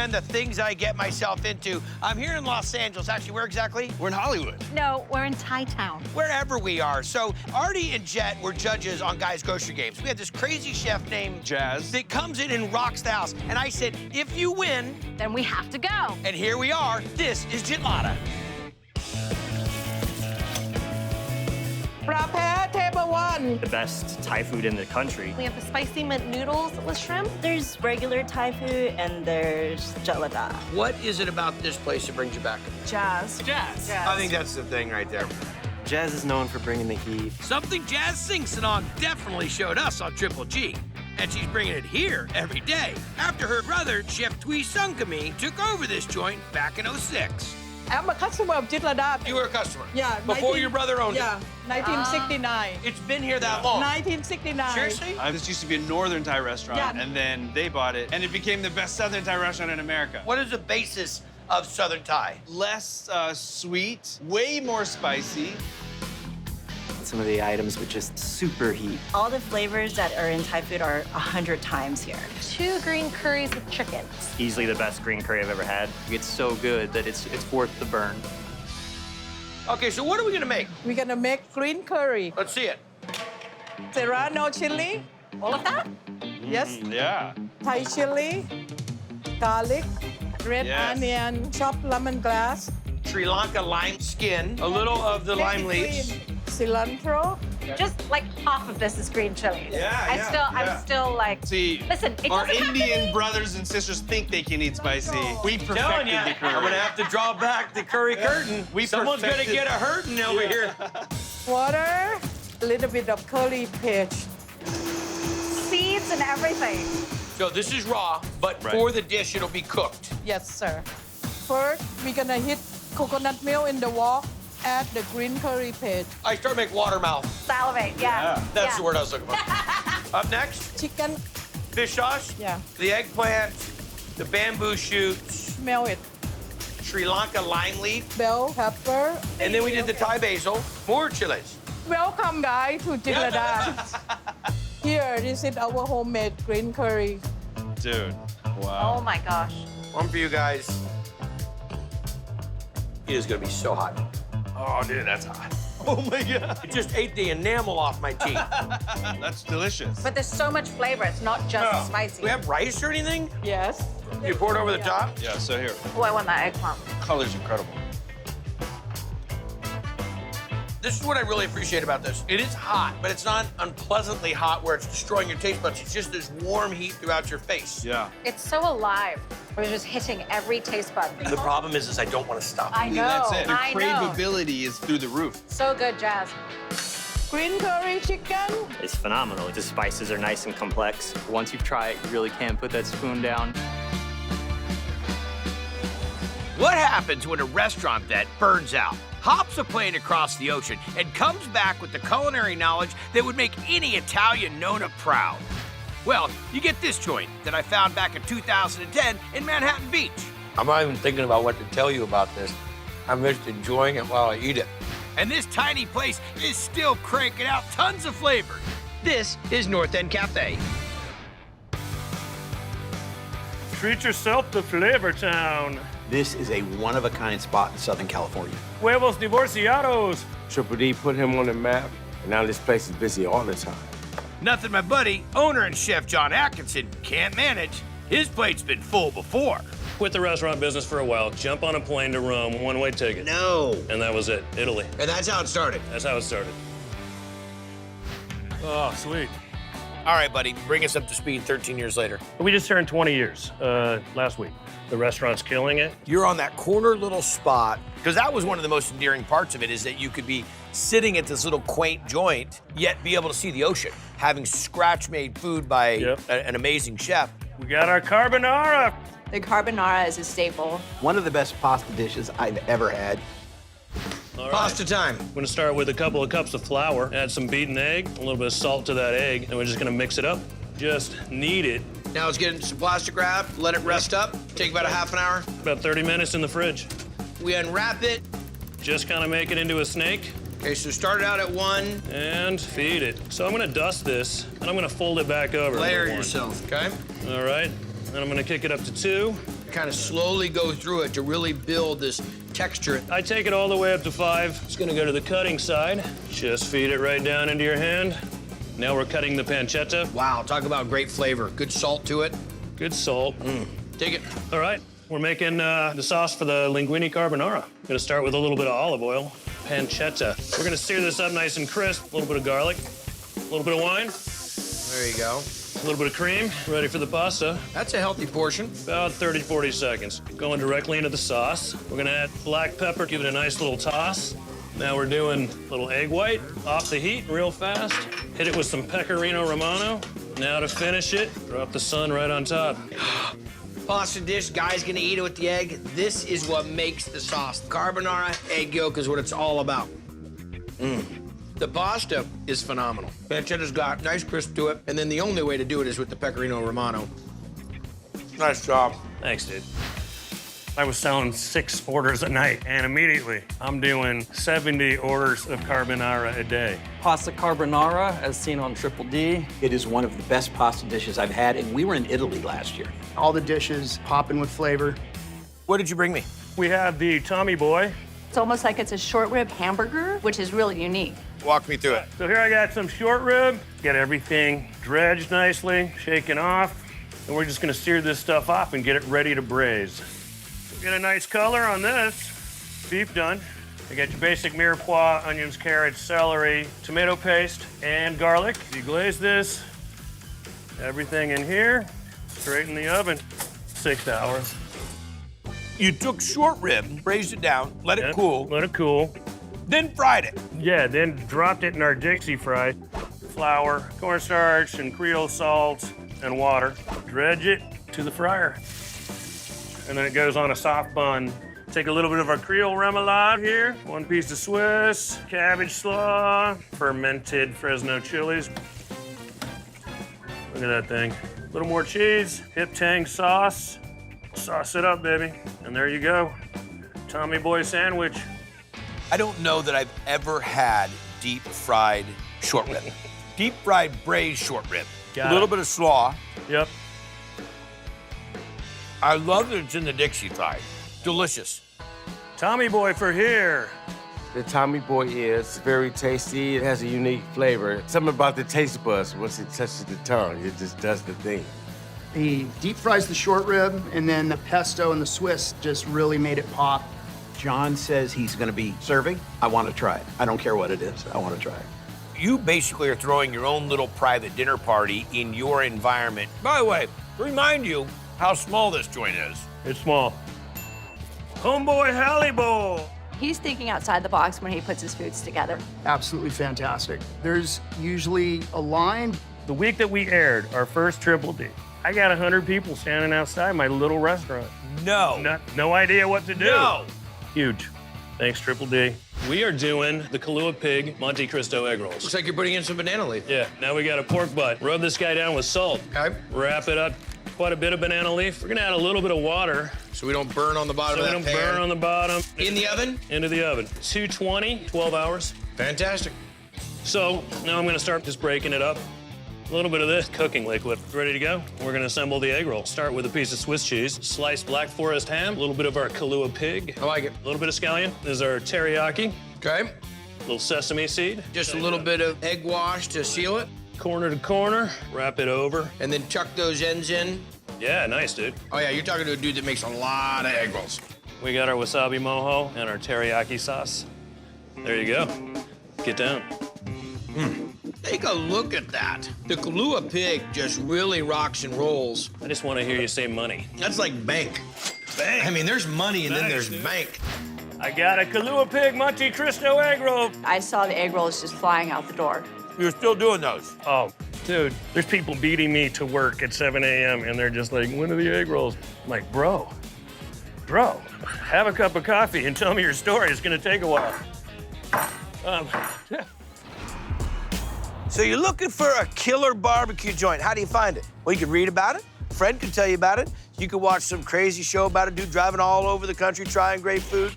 man, the things I get myself into. I'm here in Los Angeles. Actually, where exactly? We're in Hollywood. No, we're in Thai Town. Wherever we are. So Artie and Jet were judges on Guys Grocery Games. We had this crazy chef named Jazz. that comes in and rocks the house. And I said, if you win, Then we have to go. and here we are, this is Jitlada. ปลาแพ้เทพวัน The best Thai food in the country. We have the spicy mint noodles with shrimp. There's regular Thai food and there's jalada. What is it about this place that brings you back? Jazz. Jazz. I think that's the thing right there. Jazz is known for bringing the heat. Something Jazz Singson definitely showed us on Triple G. And she's bringing it here every day. After her brother, Chef Tui Sungkami, took over this joint back in '06. I'm a customer of Jitlada. You were a customer? Yeah. Before your brother owned Yeah, 1969. it? It's been here that long? 1969. Seriously? This used to be a northern Thai restaurant, Yeah. and then they bought it, and it became the best southern Thai restaurant in America. What is the basis of Southern Thai? Less sweet, way more spicy. Some of the items with just super heat. All the flavors that are in Thai food are 100 times here. 2 green curries with chicken. Easily the best green curry I've ever had. It's so good that it's worth the burn. Okay, so what are we gonna make? We're gonna make green curry. Let's see it. Serrano chili. All of that? Yes. Yeah. Thai chili. Garlic. Red Yes. onion. Chopped lemongrass. Sri Lanka lime skin, a little of the lime leaves. Cilantro. Just like half of this is green chili. I'm still like, See, listen, it our doesn't have to Indian be- brothers and sisters think they can eat spicy. We Telling perfected you, the curry. I'm gonna have to draw back the curry curtain. Someone's gonna perfected- get a hurting over here. Water. A little bit of curry paste. seeds and everything. So this is raw, but Right. for the dish, it'll be cooked. Yes, sir. First, we're gonna hit coconut milk in the wok. Add the green curry paste. I start to make water mouth. Salivate, yeah. That's the word I was looking for. Up next, Chicken. fish sauce. Yeah. The eggplant, the bamboo shoots, Smell it. Sri Lanka lime leaf, Bell pepper. and then we did the Thai basil, more chilies. Welcome, guys, to Jitlada. Here, this is our homemade green curry. Dude, Oh wow. my gosh. One for you guys. It is gonna be so hot. Oh, dude, that's hot. Oh my God. It just ate the enamel off my teeth. That's delicious. But there's so much flavor. It's not just spicy. Do we have rice or anything? Yes. You pour it over the top? Yeah, so here. Oh, I want that eggplant. Color's incredible. This is what I really appreciate about this. It is hot, but it's not unpleasantly hot where it's destroying your taste buds. It's just this warm heat throughout your face. Yeah. It's so alive. We're just hitting every taste bud. The problem is I don't want to stop. I know. That's it. The I know. craveability is through the roof. So good, Jazz. Green curry chicken. It's phenomenal. The spices are nice and complex. Once you try it, you really can't put that spoon down. What happens when a restaurant that burns out, hops a plane across the ocean, and comes back with the culinary knowledge that would make any Italian Nona proud? Well, you get this joint that I found back in 2010 in Manhattan Beach. I'm not even thinking about what to tell you about this. I'm just enjoying it while I eat it. And this tiny place is still cranking out tons of flavor. This is North End Cafe. Treat yourself to Flavor Town. This is a one-of-a-kind spot in Southern California. Huevos divorciados. Triple D put him on the map, and now this place is busy all the time. Nothing my buddy, owner and chef John Atkinson can't manage. His plate's been full before. Quit the restaurant business for a while, jump on a plane to Rome, one-way ticket. No. And that was it, Italy. And that's how it started. That's how it started. Oh, sweet. All right, buddy, bring us up to speed 13 years later. We just turned 20 years last week. The restaurant's killing it. You're on that corner little spot, because that was one of the most endearing parts of it, is that you could be sitting at this little quaint joint, yet be able to see the ocean, having scratch-made food by an amazing chef. We got our carbonara. The carbonara is a staple. One of the best pasta dishes I've ever had. All right. Pasta time. I'm gonna start with a couple of cups of flour, add some beaten egg, a little bit of salt to that egg, and we're just gonna mix it up. Just knead it. Now let's get into some plastic wrap, let it rest up, take about a half an hour. About 30 minutes in the fridge. We unwrap it. Just kind of make it into a snake. Okay, so start it out at one. And feed it. So I'm gonna dust this, and I'm gonna fold it back over. Layer Number one. yourself, okay? All right, then I'm gonna kick it up to 2. kind of slowly go through it to really build this texture. I take it all the way up to 5. It's gonna go to the cutting side. Just feed it right down into your hand. Now we're cutting the pancetta. Wow, talk about great flavor. Good salt to it. Good salt. Take it. All right, we're making the sauce for the linguine carbonara. Gonna start with a little bit of olive oil. Pancetta. We're gonna sear this up nice and crisp. A little bit of garlic, a little bit of wine. There you go. A little bit of cream, ready for the pasta. That's a healthy portion. About 30, 40 seconds. Going directly into the sauce. We're gonna add black pepper, give it a nice little toss. Now we're doing a little egg white off the heat real fast. Hit it with some pecorino romano. Now to finish it, drop the sun right on top. Pasta dish, guy's gonna eat it with the egg. This is what makes the sauce. Carbonara, egg yolk is what it's all about. The pasta is phenomenal. Pancetta's got nice crisp to it, and then the only way to do it is with the pecorino romano. Nice job. Thanks, dude. I was selling 6 orders a night, and immediately I'm doing 70 orders of carbonara a day. Pasta carbonara, as seen on Triple D. It is one of the best pasta dishes I've had, and we were in Italy last year. All the dishes popping with flavor. What did you bring me? We have the Tommy Boy. It's almost like it's a short rib hamburger, which is really unique. Walk me through it. So here I got some short rib. Get everything dredged nicely, shaken off, and we're just gonna sear this stuff off and get it ready to braise. Get a nice color on this. Beef done. You got your basic mirepoix, onions, carrots, celery, tomato paste, and garlic. You glaze this, everything in here, straight in the oven, 6 hours. You took short rib, braised it down, let it cool, Let it cool. then fried it. Yeah, then dropped it in our Dixie fry. Flour, cornstarch, and Creole salt, and water. Dredge it to the fryer. And then it goes on a soft bun. Take a little bit of our Creole remoulade here, 1 piece of Swiss, cabbage slaw, fermented Fresno chilies. Look at that thing. A little more cheese, hip tang sauce. Sauce it up, baby. And there you go. Tommy Boy sandwich. I don't know that I've ever had deep fried short rib. Deep fried braised short rib. Got a little it. bit of slaw. Yep. I love that it's in the Dixie fry. Delicious. Tommy Boy for here. The Tommy Boy is very tasty. It has a unique flavor. Something about the taste buds, once it touches the tongue, it just does the thing. He deep fries the short rib, and then the pesto and the Swiss just really made it pop. John says he's going to be serving. I want to try it. I don't care what it is. I want to try it. You basically are throwing your own little private dinner party in your environment. By the way, remind you how small this joint is. It's small. Homeboy Halle Bowl. He's thinking outside the box when he puts his foods together. Absolutely fantastic. There's usually a line. The week that we aired our first Triple D, I got 100 people standing outside my little restaurant. No idea what to do. No. Huge. Thanks, Triple D. We are doing the Kalua Pig Monte Cristo Egg Rolls. Looks like you're putting in some banana leaf. Yeah, now we got a pork butt. Rub this guy down with salt. Okay. Wrap it up, quite a bit of banana leaf. We're gonna add a little bit of water. So we don't burn on the bottom So of we that don't pan. burn on the bottom. In the oven? Into the oven. 220, 12 hours. Fantastic. So now I'm gonna start just breaking it up. A little bit of this cooking liquid. Ready to go? We're gonna assemble the egg roll. Start with a piece of Swiss cheese, sliced Black Forest ham, a little bit of our Kalua pig. I like it. A little bit of scallion. This is our teriyaki. Okay. A little sesame seed. Just a little bit of egg wash to seal it. Corner to corner, wrap it over. And then tuck those ends in. Yeah, nice, dude. Oh yeah, you're talking to a dude that makes a lot of egg rolls. We got our wasabi mojo and our teriyaki sauce. There you go. Get down. Take a look at that. The Kalua Pig just really rocks and rolls. I just want to hear you say money. That's like bank. Bank. I mean, there's money and then there's dude. bank. I got a Kalua Pig Monte Cristo egg roll. I saw the egg rolls just flying out the door. You're still doing those. Oh, dude, there's people beating me to work at 7 a.m. and they're just like, when are the egg rolls? I'm like, bro, have a cup of coffee and tell me your story. It's gonna take a while. So you're looking for a killer barbecue joint. How do you find it? Well, you can read about it. Fred can tell you about it. You can watch some crazy show about a dude driving all over the country trying great food.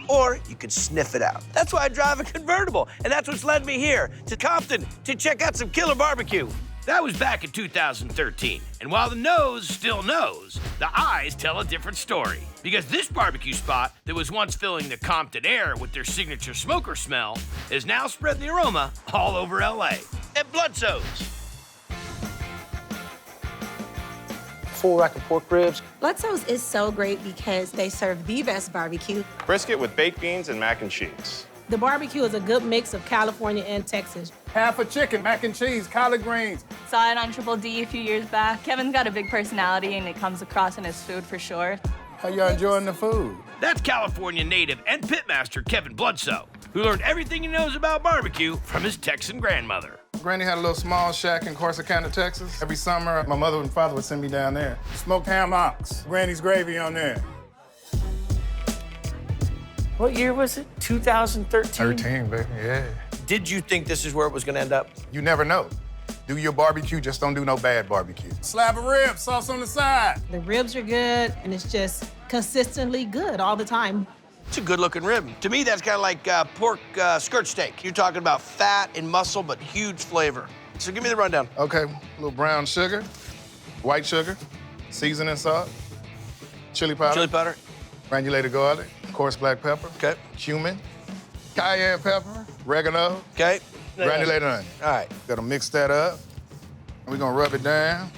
Or you can sniff it out. That's why I drive a convertible. And that's what's led me here to Compton to check out some killer barbecue. That was back in 2013. And while the nose still knows, the eyes tell a different story. Because this barbecue spot that was once filling the Compton air with their signature smoker smell is now spreading the aroma all over LA. At Bludso's. Full rack of pork ribs. Bludso's is so great because they serve the best barbecue. Brisket with baked beans and mac and cheese. The barbecue is a good mix of California and Texas. Half a chicken, mac and cheese, collard greens. Saw it on Triple D a few years back. Kevin's got a big personality, and it comes across in his food for sure. How y'all enjoying the food? That's California native and pitmaster Kevin Bludso, who learned everything he knows about barbecue from his Texan grandmother. Granny had a little small shack in Corsicana, Texas. Every summer, my mother and father would send me down there. Smoked ham hocks, Granny's gravy on there. What year was it? 2013? 13, baby, yeah. Did you think this is where it was gonna end up? You never know. Do your barbecue, just don't do no bad barbecue. Slab of ribs, sauce on the side. The ribs are good, and it's just consistently good all the time. It's a good-looking rib. To me, that's kind of like pork skirt steak. You're talking about fat and muscle, but huge flavor. So give me the rundown. Okay, a little brown sugar, white sugar, seasoning salt, chili powder, granulated garlic, coarse black pepper, cumin, cayenne pepper, oregano, granulated onion. All right. Gotta mix that up. We're gonna rub it down.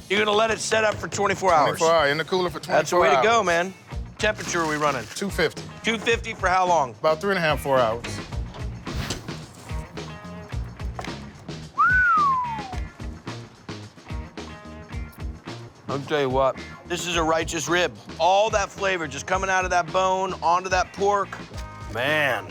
You're gonna let it set up for 24 hours? 24 hours, in the cooler for 24 hours. That's the way to go, man. Temperature are we running? 250. 250 for how long? About 3.5, 4 hours. I'll tell you what, this is a righteous rib. All that flavor just coming out of that bone, onto that pork. Man.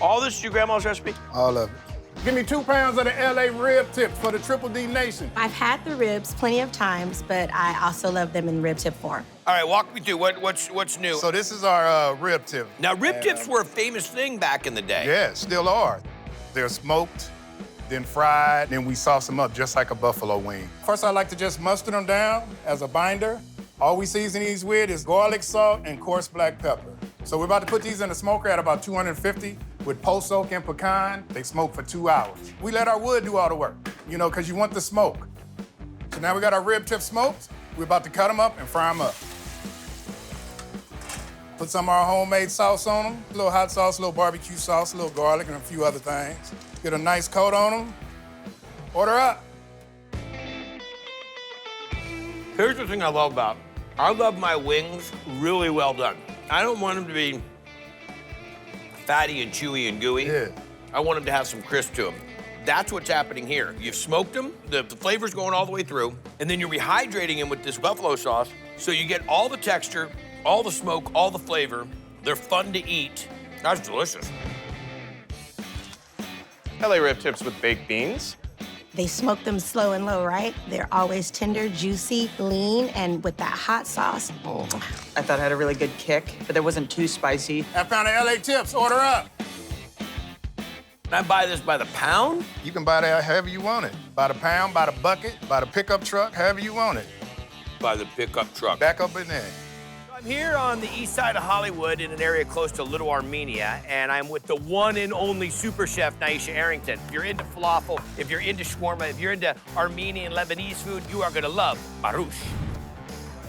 All this is your grandma's recipe? All of it. Give me 2 pounds of the LA rib tips for the Triple D Nation. I've had the ribs plenty of times, but I also love them in rib tip form. All right, walk me through what's new. So this is our rib tip. Now, rib tips were a famous thing back in the day. Yeah, still are. They're smoked, then fried, then we sauce them up just like a buffalo wing. First, I like to just mustard them down as a binder. All we season these with is garlic, salt, and coarse black pepper. So we're about to put these in the smoker at about 250 with post oak and pecan. They smoke for 2 hours. We let our wood do all the work, you know, because you want the smoke. So now we got our rib tips smoked. We're about to cut them up and fry them up. Put some of our homemade sauce on them. A little hot sauce, a little barbecue sauce, a little garlic, and a few other things. Get a nice coat on them. Order up. Here's the thing I love about it. I love my wings really well done. I don't want them to be fatty and chewy and gooey. Yeah. I want them to have some crisp to them. That's what's happening here. You've smoked them, the flavor's going all the way through, and then you're rehydrating them with this buffalo sauce, so you get all the texture, all the smoke, all the flavor. They're fun to eat. That's delicious. LA rib tips with baked beans. They smoke them slow and low, right? They're always tender, juicy, lean, and with that hot sauce. Oh. I thought it had a really good kick, but it wasn't too spicy. I found the LA tips. Order up. Can I buy this by the pound? You can buy that however you want it. By the pound, by the bucket, by the pickup truck, however you want it. By the pickup truck. Back up in there. I'm here on the east side of Hollywood in an area close to Little Armenia, and I'm with the one and only super chef, Naisha Arrington. If you're into falafel, if you're into shawarma, if you're into Armenian, Lebanese food, you are gonna love Marush.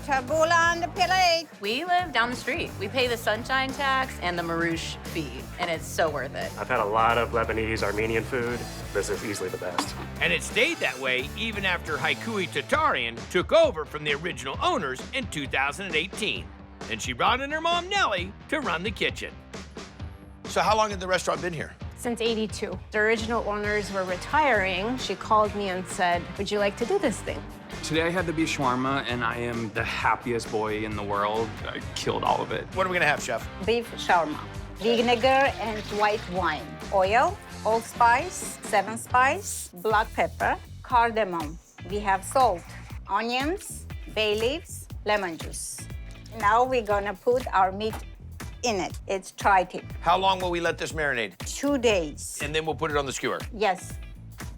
Tabula on the plate. We live down the street. We pay the sunshine tax and the Marush fee, and it's so worth it. I've had a lot of Lebanese, Armenian food. This is easily the best. And it stayed that way even after Haikui Tatarian took over from the original owners in 2018. And she brought in her mom, Nellie, to run the kitchen. So how long had the restaurant been here? Since '82. The original owners were retiring. She called me and said, would you like to do this thing? Today I had the beef shawarma, and I am the happiest boy in the world. I killed all of it. What are we gonna have, chef? Beef shawarma. Vinegar and white wine. Oil, allspice, 7-spice, black pepper, cardamom. We have salt, onions, bay leaves, lemon juice. Now we're gonna put our meat in it. It's tri-tip. How long will we let this marinate? 2 days. And then we'll put it on the skewer. Yes.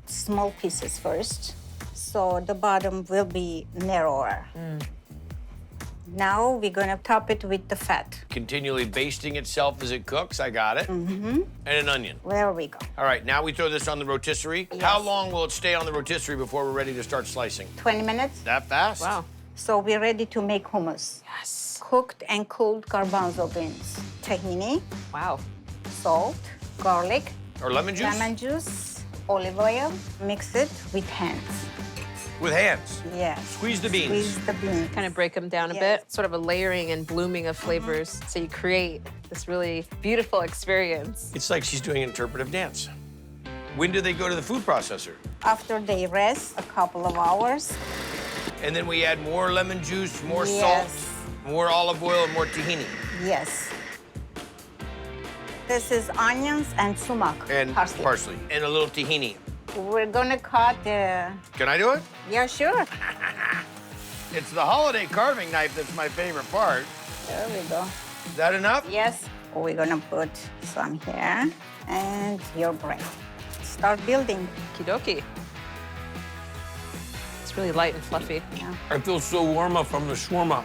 Small pieces first, so the bottom will be narrower. Now we're gonna top it with the fat. Continually basting itself as it cooks. I got it. Mm-hmm. And an onion. There we go. All right, now we throw this on the rotisserie. Yes. How long will it stay on the rotisserie before we're ready to start slicing? 20 minutes. That fast? Wow. So we're ready to make hummus. Yes. Cooked and cooled garbanzo beans. Tahini. Wow. Salt, garlic. Or lemon juice? Lemon juice, olive oil. Mix it with hands. With hands? Yeah. Squeeze the beans. Squeeze the beans. Kind of break them down a Yes. bit. Sort of a layering and blooming of flavors. So you create this really beautiful experience. It's like she's doing interpretive dance. When do they go to the food processor? After they rest a couple of hours. And then we add more lemon juice, more Yes. salt, more olive oil, and more tahini. Yes. This is onions and sumac. And parsley. And a little tahini. We're gonna cut the... Can I do it? Yeah, sure. It's the holiday carving knife that's my favorite part. There we go. Is that enough? Yes. We're gonna put some here and your bread. Start building. Kidoki. It's really light and fluffy. Yeah. I feel so warm up from the shawarma.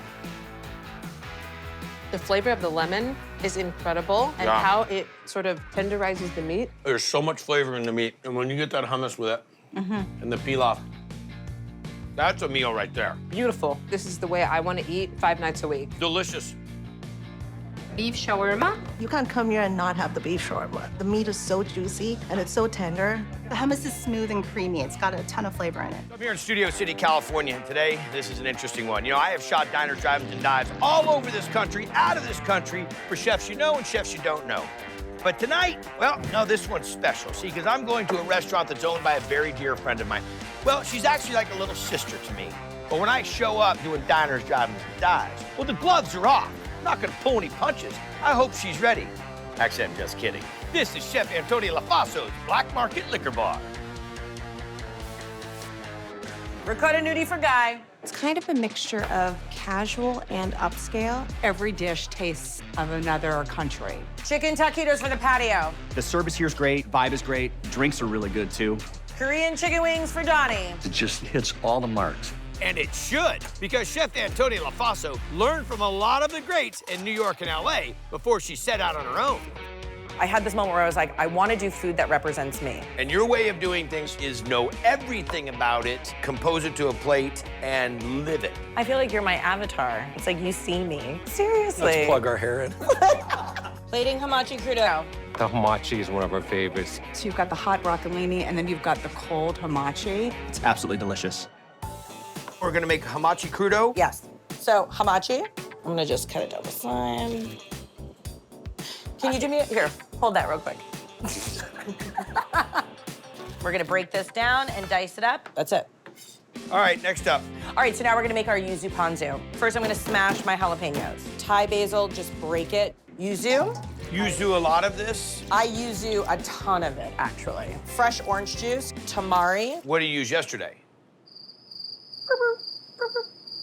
The flavor of the lemon is incredible, and Yeah. how it sort of tenderizes the meat. There's so much flavor in the meat, and when you get that hummus with it, and the pilaf, that's a meal right there. Beautiful. This is the way I want to eat 5 nights a week. Delicious. Beef shawarma? You can't come here and not have the beef shawarma. The meat is so juicy and it's so tender. The hummus is smooth and creamy. It's got a ton of flavor in it. I'm here in Studio City, California, and today, this is an interesting one. You know, I have shot diners, drive-ins, and dives all over this country, out of this country, for chefs you know and chefs you don't know. But tonight, well, no, this one's special. See, because I'm going to a restaurant that's owned by a very dear friend of mine. Well, she's actually like a little sister to me. But when I show up doing diners, drive-ins, and dives, well, the gloves are off. I'm not gonna pull any punches. I hope she's ready. Actually, I'm just kidding. This is Chef Antonio LaFaso's Black Market Liquor Bar. Ricotta nudie for Guy. It's kind of a mixture of casual and upscale. Every dish tastes of another country. Chicken taquitos for the patio. The service here is great, vibe is great, drinks are really good too. Korean chicken wings for Donnie. It just hits all the marks. And it should, because Chef Antonio LaFaso learned from a lot of the greats in New York and LA before she set out on her own. I had this moment where I was like, I want to do food that represents me. And your way of doing things is know everything about it, compose it to a plate, and live it. I feel like you're my avatar. It's like you see me. Seriously. let's plug our hair in. Plating Hamachi Crudo. The hamachi is one of our favorites. So you've got the hot broccolini, and then you've got the cold hamachi. It's absolutely delicious. We're gonna make Hamachi Crudo. Yes. So hamachi, I'm gonna just cut it down the side. Can you do me, here, hold that real quick. We're gonna break this down and dice it up. That's it. All right, next up. All right, so now we're gonna make our yuzu ponzu. First, I'm gonna smash my jalapenos. Thai basil, just break it. Yuzu. Yuzu a lot of this? I yuzu a ton of it, actually. Fresh orange juice, tamari. What did you use yesterday?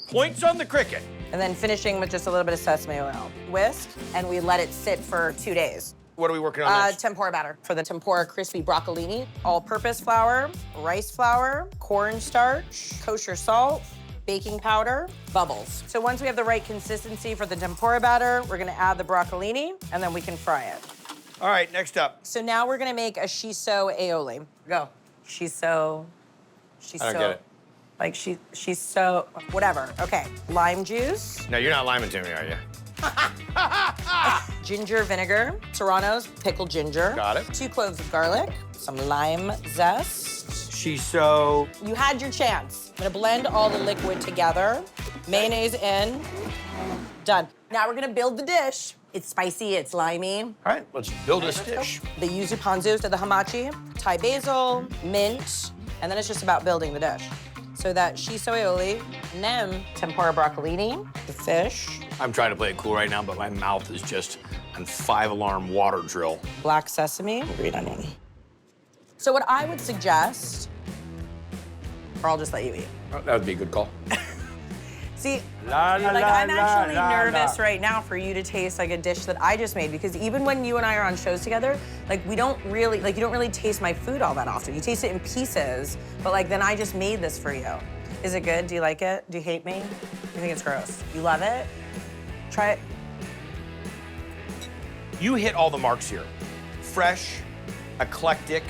Points on the cricket. And then finishing with just a little bit of sesame oil. Whisk, and we let it sit for 2 days. What are we working on next? Tempura batter for the tempura crispy broccolini. All-purpose flour, rice flour, cornstarch, kosher salt, baking powder, bubbles. So once we have the right consistency for the tempura batter, we're gonna add the broccolini, and then we can fry it. All right, next up. So now we're gonna make a shiso aioli. Go. Shiso. I don't get it. Like she's so, whatever. Okay, lime juice. No, you're not liming to me, are you? Ginger vinegar, Serrano's pickled ginger. Got it. 2 cloves of garlic, some lime zest. Shiso. You had your chance. I'm gonna blend all the liquid together. Mayonnaise in. Done. Now we're gonna build the dish. It's spicy, it's limey. All right, let's build this dish. The yuzu ponzu to the hamachi, Thai basil, mint, and then it's just about building the dish. So that shiso aioli, and then tempura broccolini, the fish. I'm trying to play it cool right now, but my mouth is just on 5-alarm water drill. Black sesame, green onion. So what I would suggest, or I'll just let you eat. That would be a good call. See, La, la, like la, I'm la, actually la, nervous la. right now for you to taste like a dish that I just made, because even when you and I are on shows together, like you don't really taste my food all that often. You taste it in pieces, but like then I just made this for you. Is it good? Do you like it? Do you hate me? You think it's gross. You love it? Try it. You hit all the marks here. Fresh, eclectic.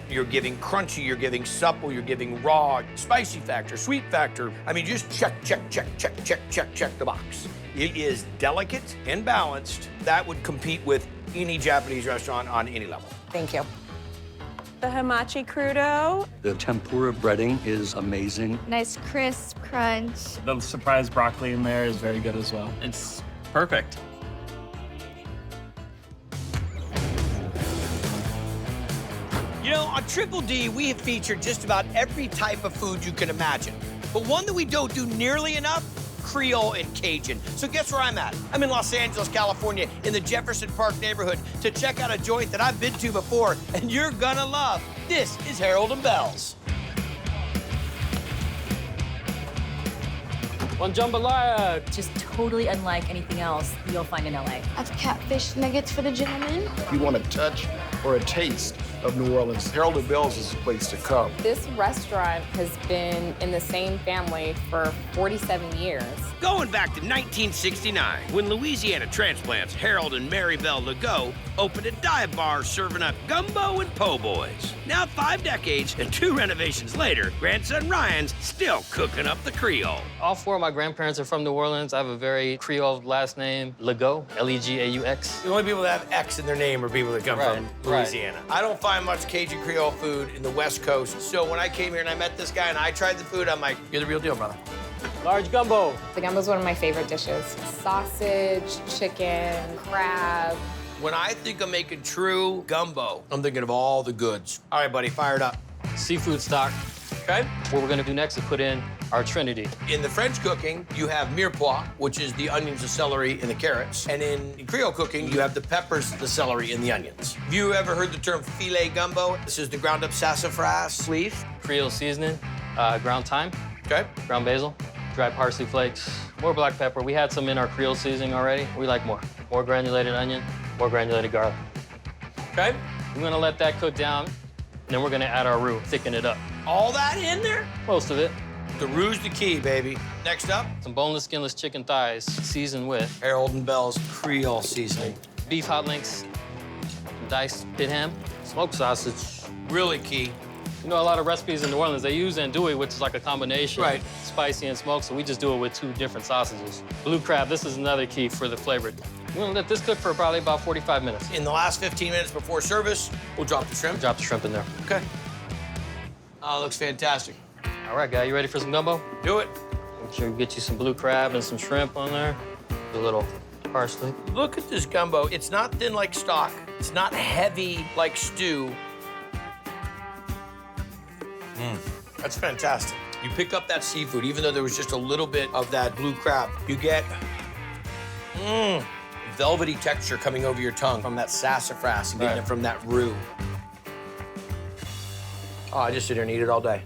You're giving crunchy, you're giving supple, you're giving raw, spicy factor, sweet factor. I mean, just check the box. It is delicate and balanced. That would compete with any Japanese restaurant on any level. Thank you. The Hamachi Crudo. The tempura breading is amazing. Nice crisp crunch. The surprise broccoli in there is very good as well. It's perfect. You know, on Triple D, we have featured just about every type of food you can imagine. But one that we don't do nearly enough, Creole and Cajun. So guess where I'm at? I'm in Los Angeles, California, in the Jefferson Park neighborhood to check out a joint that I've been to before, and you're gonna love. This is Harold and Belle's. One jambalaya. Just totally unlike anything else you'll find in LA. I've catfish nuggets for the gentleman. If you want a touch or a taste of New Orleans, Harold and Belle's is the place to come. This restaurant has been in the same family for 47 years. Going back to 1969, when Louisiana transplants Harold and Mary Belle Legault opened a dive bar serving up gumbo and po' boys. Now 5 decades and 2 renovations later, grandson Ryan's still cooking up the Creole. All 4 of my grandparents are from New Orleans. I have a very Creole last name, Legault, L-E-G-A-U-X. The only people that have X in their name are people that come from Louisiana. I don't find much Cajun Creole food in the West Coast, so when I came here and I met this guy and I tried the food, I'm like, you're the real deal, brother. Large gumbo. The gumbo is one of my favorite dishes. Sausage, chicken, crab. When I think of making true gumbo, I'm thinking of all the goods. All right, buddy, fire it up. Seafood stock. Okay. What we're gonna do next is put in our trinity. In the French cooking, you have mirepoix, which is the onions, the celery, and the carrots. And in Creole cooking, you have the peppers, the celery, and the onions. Have you ever heard the term filet gumbo? This is the ground up sassafras leaf. Creole seasoning, ground thyme. Okay. Ground basil, dry parsley flakes, more black pepper. We had some in our Creole seasoning already. We like more. More granulated onion, more granulated garlic. Okay. We're gonna let that cook down, and then we're gonna add our roux, thicken it up. All that in there? Most of it. The roux's the key, baby. Next up, some boneless, skinless chicken thighs, seasoned with Harold and Belle's Creole seasoning. Beef hot links, diced pit ham, smoked sausage. Really key. You know, a lot of recipes in New Orleans, they use andouille, which is like a combination. Right. Spicy and smoked, so we just do it with 2 different sausages. Blue crab, this is another key for the flavor. We're gonna let this cook for probably about 45 minutes. In the last 15 minutes before service, we'll drop the shrimp. Drop the shrimp in there. Okay. Oh, looks fantastic. All right, guy, you ready for some gumbo? Do it. Make sure you get you some blue crab and some shrimp on there. A little parsley. Look at this gumbo. It's not thin like stock. It's not heavy like stew. That's fantastic. You pick up that seafood, even though there was just a little bit of that blue crab. You get velvety texture coming over your tongue from that sassafras and getting it from that roux. Oh, I just sit here and eat it all day.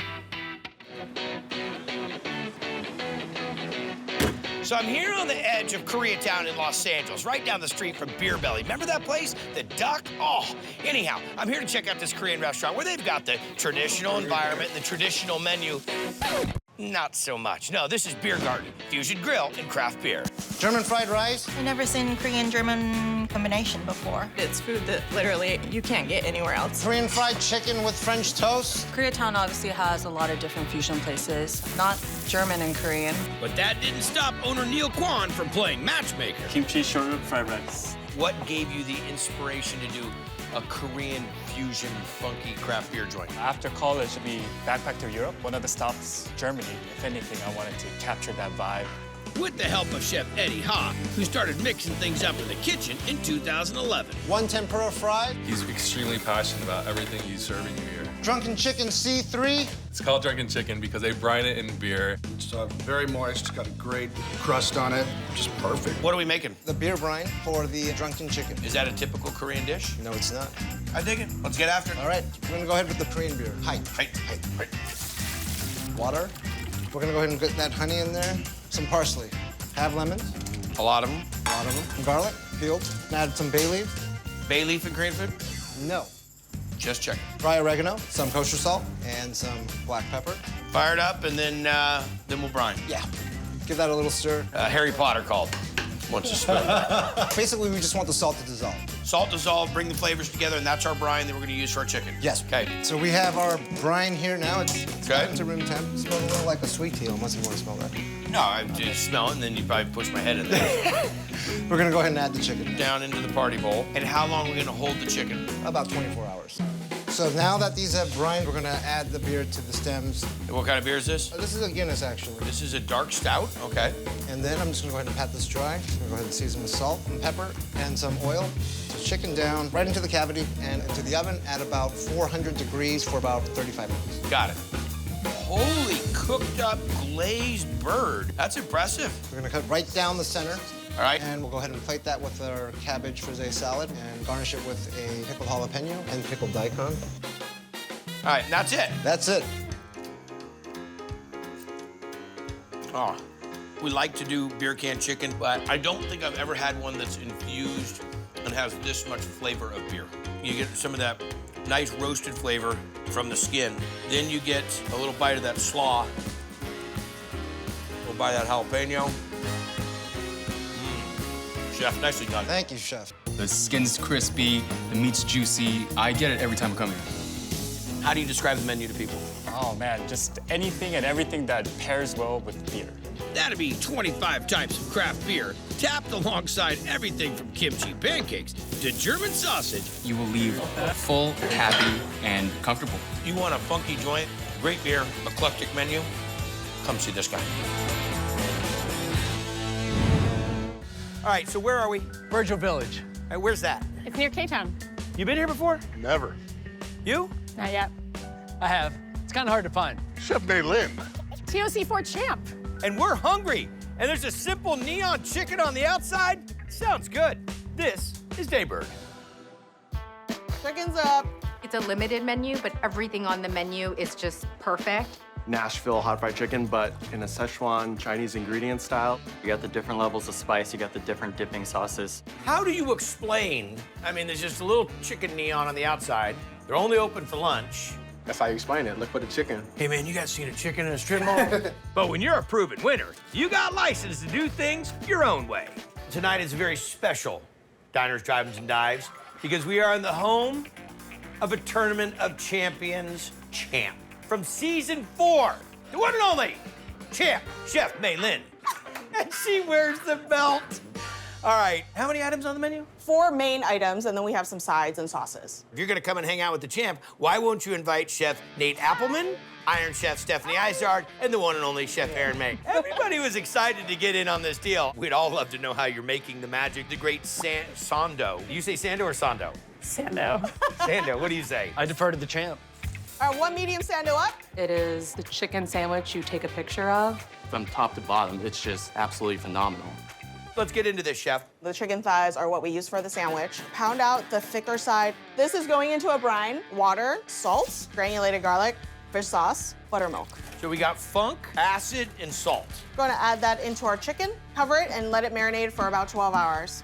So I'm here on the edge of Koreatown in Los Angeles, right down the street from Beer Belly. Remember that place? The Duck? Oh, anyhow, I'm here to check out this Korean restaurant where they've got the traditional environment and the traditional menu. Not so much. No, this is Beer Garden, fusion grill, and craft beer. German fried rice? I've never seen Korean-German combination before. It's food that literally you can't get anywhere else. Korean fried chicken with French toast? Koreatown obviously has a lot of different fusion places, not German and Korean. But that didn't stop owner Neil Kwan from playing matchmaker. Kimchi short rib fried rice. What gave you the inspiration to do a Korean fusion funky craft beer joint? After college, we backpacked to Europe. One of the stops, Germany. If anything, I wanted to capture that vibe. With the help of Chef Eddie Ha, who started mixing things up in the kitchen in 2011. One tempura fried? He's extremely passionate about everything he's serving you here. Drunken Chicken C3? It's called Drunken Chicken because they brine it in beer. It's very moist, got a great crust on it, just perfect. What are we making? The beer brine for the Drunken Chicken. Is that a typical Korean dish? No, it's not. I dig it. Let's get after it. All right, we're gonna go ahead with the Korean beer. Hi. Water. We're gonna go ahead and get that honey in there. Some parsley. Have lemons. A lot of them. A lot of them. Garlic, peeled. And add some bay leaf. Bay leaf in Korean food? No. Just chicken. Dry oregano, some kosher salt, and some black pepper. Fire it up, and then we'll brine. Yeah. Give that a little stir. Harry Potter called. Once a spoon. Basically, we just want the salt to dissolve. Salt dissolve, bring the flavors together, and that's our brine that we're gonna use for our chicken. Yes. Okay. So we have our brine here now. It's Okay. to room temp. It smells a little like a sweet tea, unless you want to smell that. No, I just smell it, and then you probably push my head in there. We're gonna go ahead and add the chicken. Down into the party bowl. And how long are we gonna hold the chicken? About 24 hours. So now that these have brine, we're gonna add the beer to the stems. What kind of beer is this? This is a Guinness, actually. This is a dark stout, okay. And then I'm just gonna go ahead and pat this dry. I'm gonna go ahead and season with salt and pepper and some oil. So chicken down, right into the cavity and into the oven at about 400 degrees for about 35 minutes. Got it. Holy cooked up glazed bird. That's impressive. We're gonna cut right down the center. All right. And we'll go ahead and plate that with our cabbage frisee salad and garnish it with a pickled jalapeno and pickled daikon. All right, and that's it. That's it. Oh, we like to do beer can chicken, but I don't think I've ever had one that's infused and has this much flavor of beer. You get some of that nice roasted flavor from the skin. Then you get a little bite of that slaw, a little bite of that jalapeno. Chef, nicely done. Thank you, Chef. The skin's crispy, the meat's juicy. I get it every time I come here. How do you describe the menu to people? Oh man, just anything and everything that pairs well with beer. That'd be 25 types of craft beer, tapped alongside everything from kimchi pancakes to German sausage. You will leave full, happy, and comfortable. You want a funky joint, great beer, eclectic menu? Come see this guy. All right, so where are we? Virgil Village. All right, where's that? It's near K-Town. You been here before? Never. You? Not yet. I have. It's kind of hard to find. Chef Maylin. TOC Fort Champ. And we're hungry. And there's a simple neon chicken on the outside. Sounds good. This is Daybird. Chicken's up. It's a limited menu, but everything on the menu is just perfect. Nashville hot fried chicken, but in a Szechuan Chinese ingredient style. You got the different levels of spice, you got the different dipping sauces. How do you explain? I mean, there's just a little chicken neon on the outside. They're only open for lunch. That's how you explain it. Look for the chicken. Hey, man, you guys seen a chicken in a strip mall? But when you're a proven winner, you got license to do things your own way. Tonight is a very special Diners, Drive-Ins, and Dives because we are in the home of a Tournament of Champions champ. From season 4, the one and only champ, Chef Maylin. And she wears the belt. All right, how many items on the menu? 4 main items, and then we have some sides and sauces. If you're gonna come and hang out with the champ, why won't you invite Chef Nate Appleman, Iron Chef Stephanie Izard, and the one and only Chef Aaron May? Everybody was excited to get in on this deal. We'd all love to know how you're making the magic, the great Sando. Do you say Sando or Sando? Sando. Sando, what do you say? I defer to the champ. All right, 1 medium Sando up. It is the chicken sandwich you take a picture of. From top to bottom, it's just absolutely phenomenal. Let's get into this, Chef. The chicken thighs are what we use for the sandwich. Pound out the thicker side. This is going into a brine, water, salt, granulated garlic, fish sauce, buttermilk. So we got funk, acid, and salt. Going to add that into our chicken, cover it, and let it marinate for about 12 hours.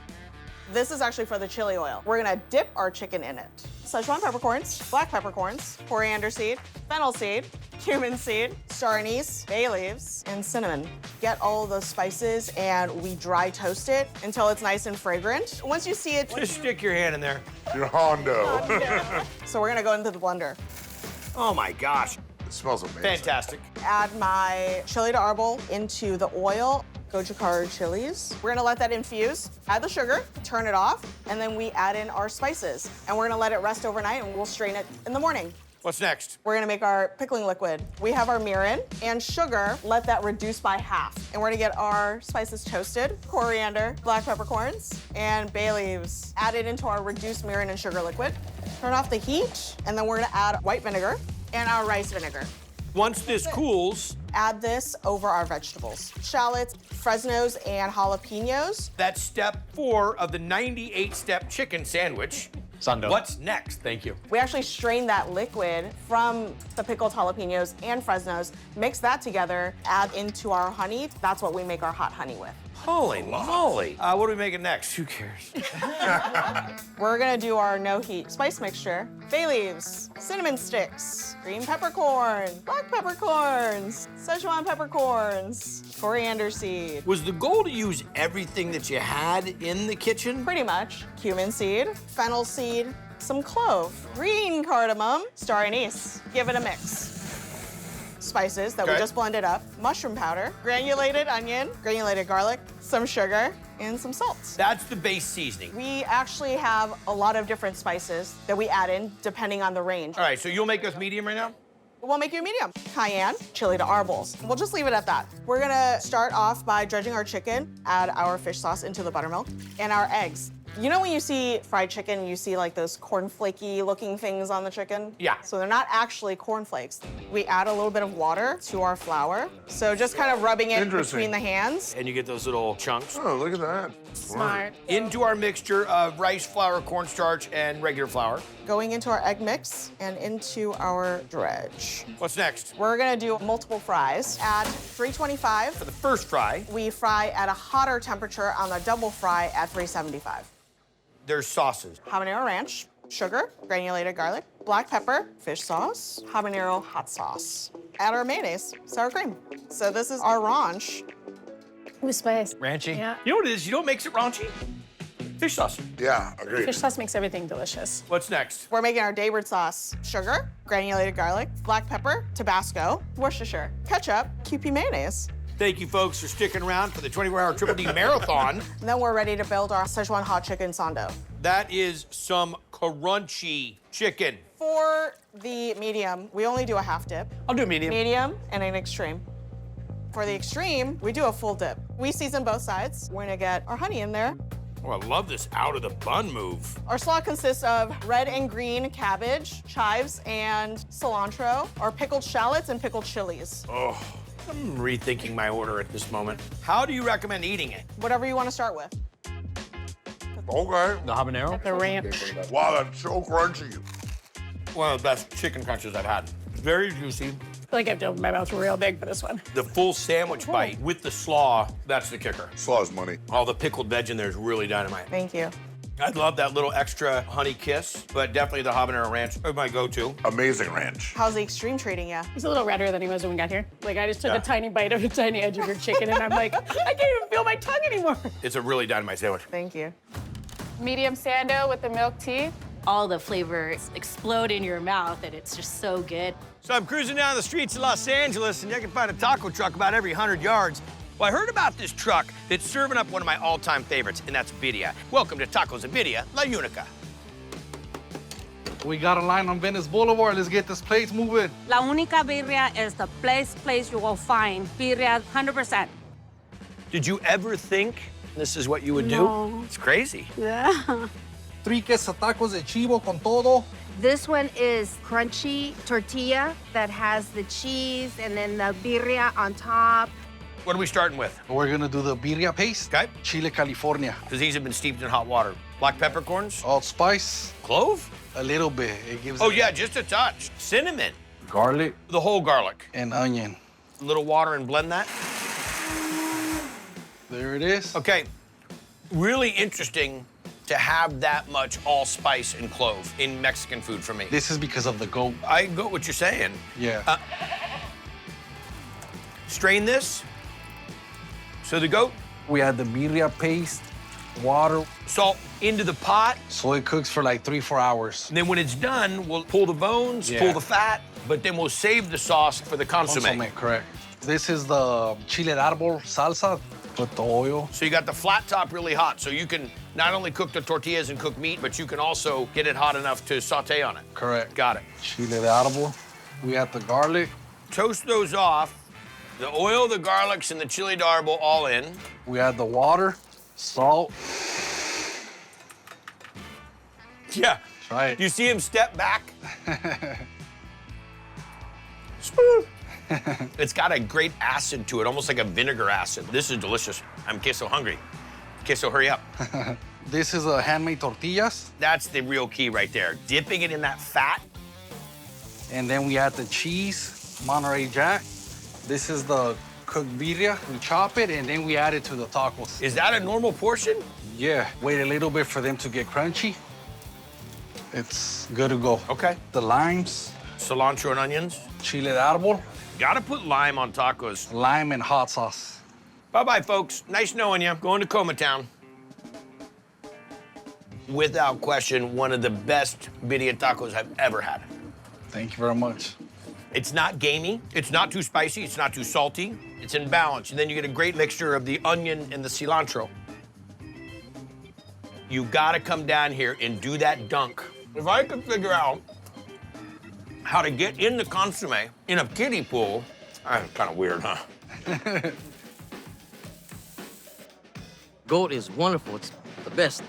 This is actually for the chili oil. We're gonna dip our chicken in it. Szechuan peppercorns, black peppercorns, coriander seed, fennel seed, cumin seed, star anise, bay leaves, and cinnamon. Get all the spices and we dry toast it until it's nice and fragrant. Once you see it, Just stick your hand in there. Your Hondo. So we're gonna go into the blender. Oh my gosh. It smells amazing. Fantastic. Add my chili de arbol into the oil. Gochujang chilies. We're gonna let that infuse, add the sugar, turn it off, and then we add in our spices. And we're gonna let it rest overnight and we'll strain it in the morning. What's next? We're gonna make our pickling liquid. We have our mirin and sugar, let that reduce by half. And we're gonna get our spices toasted, coriander, black peppercorns, and bay leaves. Add it into our reduced mirin and sugar liquid. Turn off the heat, and then we're gonna add white vinegar and our rice vinegar. Once this cools, add this over our vegetables. Shallots, Fresnos, and jalapenos. That's step 4 of the 98-step chicken sandwich. Sando. What's next? Thank you. We actually strain that liquid from the pickled jalapenos and Fresnos, mix that together, add into our honey. That's what we make our hot honey with. Holy moly. What are we making next? Who cares? We're gonna do our no-heat spice mixture. Bay leaves, cinnamon sticks, green peppercorn, black peppercorns, Szechuan peppercorns, coriander seed. Was the goal to use everything that you had in the kitchen? Pretty much. Cumin seed, fennel seed, some clove, green cardamom, star anise. Give it a mix. Spices that we just blended up, mushroom powder, granulated onion, granulated garlic, some sugar, and some salt. That's the base seasoning. We actually have a lot of different spices that we add in depending on the range. All right, so you'll make us medium right now? We'll make you a medium. Cayenne, chili to our bowls. We'll just leave it at that. We're gonna start off by dredging our chicken, add our fish sauce into the buttermilk, and our eggs. You know when you see fried chicken, you see like those cornflakey looking things on the chicken? Yeah. So they're not actually cornflakes. We add a little bit of water to our flour. So just kind of rubbing it between the hands. And you get those little chunks. Oh, look at that. Smart. Into our mixture of rice flour, cornstarch, and regular flour. Going into our egg mix and into our dredge. What's next? We're gonna do multiple fries at 325. For the first fry. We fry at a hotter temperature on the double fry at 375. There's sauces. Habanero ranch, sugar, granulated garlic, black pepper, fish sauce, habanero hot sauce. Add our mayonnaise, sour cream. So this is our ranch. With spice. Ranchy. Yeah. You know what it is? You know what makes it raunchy? Fish sauce. Yeah, agreed. Fish sauce makes everything delicious. What's next? We're making our Daybird sauce. Sugar, granulated garlic, black pepper, Tabasco, Worcestershire, ketchup, Kewpie mayonnaise. Thank you, folks, for sticking around for the 24-hour Triple D Marathon. And then we're ready to build our Szechuan hot chicken Sando. That is some crunchy chicken. For the medium, we only do a half dip. I'll do a medium. Medium and an extreme. For the extreme, we do a full dip. We season both sides. We're gonna get our honey in there. Oh, I love this out of the bun move. Our slaw consists of red and green cabbage, chives, and cilantro, our pickled shallots and pickled chilies. Oh, I'm rethinking my order at this moment. How do you recommend eating it? Whatever you want to start with. Okay. The habanero? The ranch. Wow, that's so crunchy. One of the best chicken crunches I've had. Very juicy. I feel like I have to open my mouth real big for this one. The full sandwich bite with the slaw, that's the kicker. Slaw's money. All the pickled veg in there is really dynamite. Thank you. I'd love that little extra honey kiss, but definitely the habanero ranch is my go-to. Amazing ranch. How's the extreme treating you? He's a little redder than he was when we got here. Like, I just took a tiny bite of the tiny edge of your chicken, and I'm like, I can't even feel my tongue anymore. It's a really dynamite sandwich. Thank you. Medium Sando with the milk tea. All the flavors explode in your mouth, and it's just so good. So I'm cruising down the streets of Los Angeles, and you can find a taco truck about every 100 yards. Well, I heard about this truck that's serving up one of my all-time favorites, and that's Birria. Welcome to Tacos and Birria, La Unica. We got a line on Venice Boulevard. Let's get this place moving. La Única Birria is the place you will find birria 100%. Did you ever think this is what you would No. do? It's crazy. Yeah. 3 queso tacos de chivo con todo. This one is crunchy tortilla that has the cheese and then the birria on top. What are we starting with? We're gonna do the birria paste. Okay. Chile California. Because these have been steeped in hot water. Black peppercorns? Allspice. Clove? A little bit. It gives Oh, it yeah, just a touch. Cinnamon. garlic. The whole garlic. And onion. A little water and blend that. There it is. Okay. Really interesting to have that much allspice and clove in Mexican food for me. This is because of the goat. I get what you're saying. Yeah. Strain this. So the goat. We add the birria paste, water. Salt into the pot. So it cooks for like 3-4 hours. And then when it's done, we'll pull the bones, pull the fat, but then we'll save the sauce for the consomme. Consomme, correct. This is the chile árbol salsa with the oil. So you got the flat top really hot, so you can not only cook the tortillas and cook meat, but you can also get it hot enough to saute on it. Correct. Got it. Chile de árbol. We add the garlic. Toast those off. The oil, the garlics, and the chili de árbol all in. We add the water, salt. Yeah. Try it. You see him step back? Smooth. It's got a great acid to it, almost like a vinegar acid. This is delicious. I'm queso hungry. Queso, hurry up. This is a handmade tortillas. That's the real key right there. Dipping it in that fat. And then we add the cheese, Monterey Jack. This is the cooked birria. We chop it, and then we add it to the tacos. Is that a normal portion? Yeah. Wait a little bit for them to get crunchy. It's good to go. Okay. The limes. Cilantro and onions. Chile de árbol. Gotta put lime on tacos. Lime and hot sauce. Bye-bye, folks. Nice knowing you. Going to Coma Town. Without question, one of the best birria tacos I've ever had. Thank you very much. It's not gamey. It's not too spicy. It's not too salty. It's in balance. And then you get a great mixture of the onion and the cilantro. You gotta come down here and do that dunk. If I could figure out how to get in the consomme in a kiddie pool, that's kind of weird, huh? Goat is wonderful. It's the best.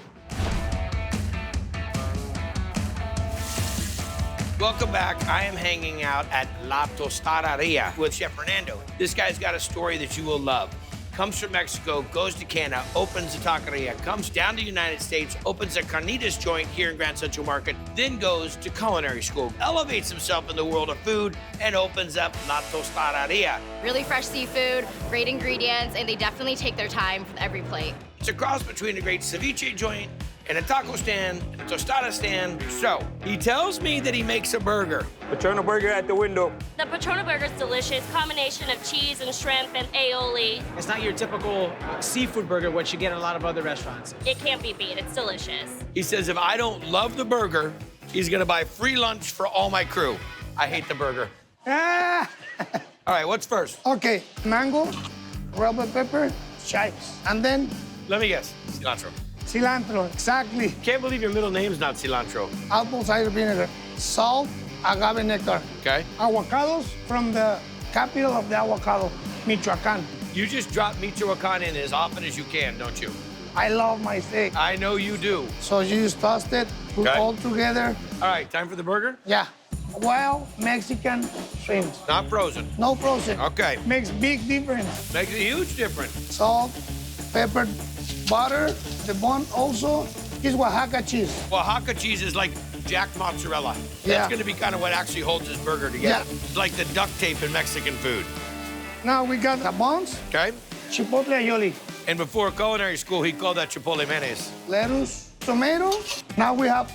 Welcome back. I am hanging out at La Tostaderia with Chef Fernando. This guy's got a story that you will love. Comes from Mexico, goes to Canada, opens a taqueria, comes down to the United States, opens a carnitas joint here in Grand Central Market, then goes to culinary school, elevates himself in the world of food, and opens up La Tostaderia. Really fresh seafood, great ingredients, and they definitely take their time for every plate. It's a cross between a great ceviche joint and a taco stand and a tostada stand. So, he tells me that he makes a burger. Patrona burger at the window. The Patrona burger is delicious, combination of cheese and shrimp and aioli. It's not your typical seafood burger, what you get in a lot of other restaurants. It can't be beat, it's delicious. He says if I don't love the burger, he's gonna buy free lunch for all my crew. I hate the burger. All right, what's first? Okay, mango, red bell pepper, chives, and then... Let me guess, cilantro. Cilantro, exactly. Can't believe your middle name's not cilantro. Apple cider vinegar, salt, agave nectar. Okay. Avocados from the capital of the avocado, Michoacan. You just drop Michoacan in as often as you can, don't you? I love my steak. I know you do. So you just toss it, put all together. All right, time for the burger? Yeah. Wild Mexican shrimp. Not frozen? No frozen. Okay. Makes big difference. Makes a huge difference. Salt, pepper, butter. The bun also is Oaxaca cheese. Oaxaca cheese is like Jack mozzarella. Yeah. That's gonna be kind of what actually holds this burger together. Yeah. It's like the duct tape in Mexican food. Now we got the buns. Okay. Chipotle aioli. And before culinary school, he called that chipotle mayonnaise. Lettuce, tomato. Now we have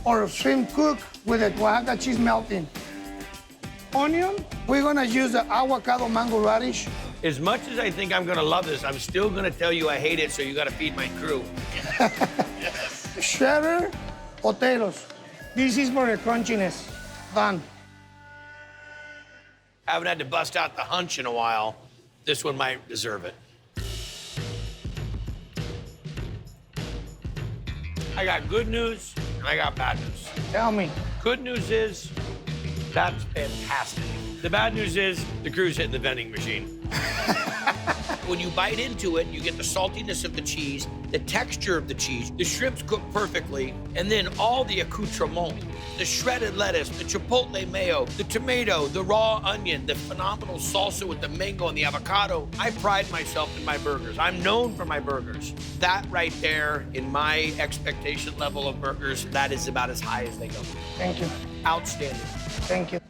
our shrimp cooked with the Oaxaca cheese melting. Onion. We're gonna use the avocado mango radish. As much as I think I'm gonna love this, I'm still gonna tell you I hate it, so you gotta feed my crew. Cheddar, potatoes. This is for the crunchiness. Done. I haven't had to bust out the hunch in a while. This one might deserve it. I got good news and I got bad news. Tell me. Good news is, that's fantastic. The bad news is, the crew's hitting the vending machine. When you bite into it, you get the saltiness of the cheese, the texture of the cheese, the shrimp's cooked perfectly, and then all the accoutrements, the shredded lettuce, the chipotle mayo, the tomato, the raw onion, the phenomenal salsa with the mango and the avocado. I pride myself in my burgers. I'm known for my burgers. That right there, in my expectation level of burgers, that is about as high as they go. Thank you. Outstanding. Thank you.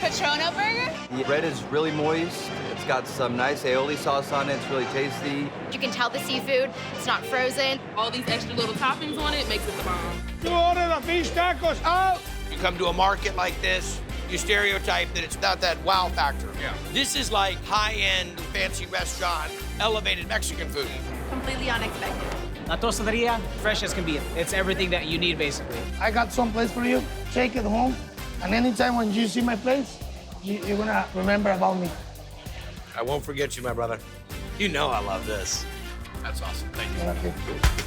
Patrona burger? The bread is really moist. It's got some nice aioli sauce on it. It's really tasty. You can tell the seafood, it's not frozen. All these extra little toppings on it makes it the bomb. You order the fish tacos out. You come to a market like this, you stereotype that it's not that wow factor. Yeah. This is like high-end, fancy restaurant, elevated Mexican food. Completely unexpected. La Tostaderia, fresh as can be. It's everything that you need, basically. I got some place for you. Take it home. And anytime when you see my place, you're gonna remember about me. I won't forget you, my brother. You know I love this. That's awesome. Thank you. Thank you.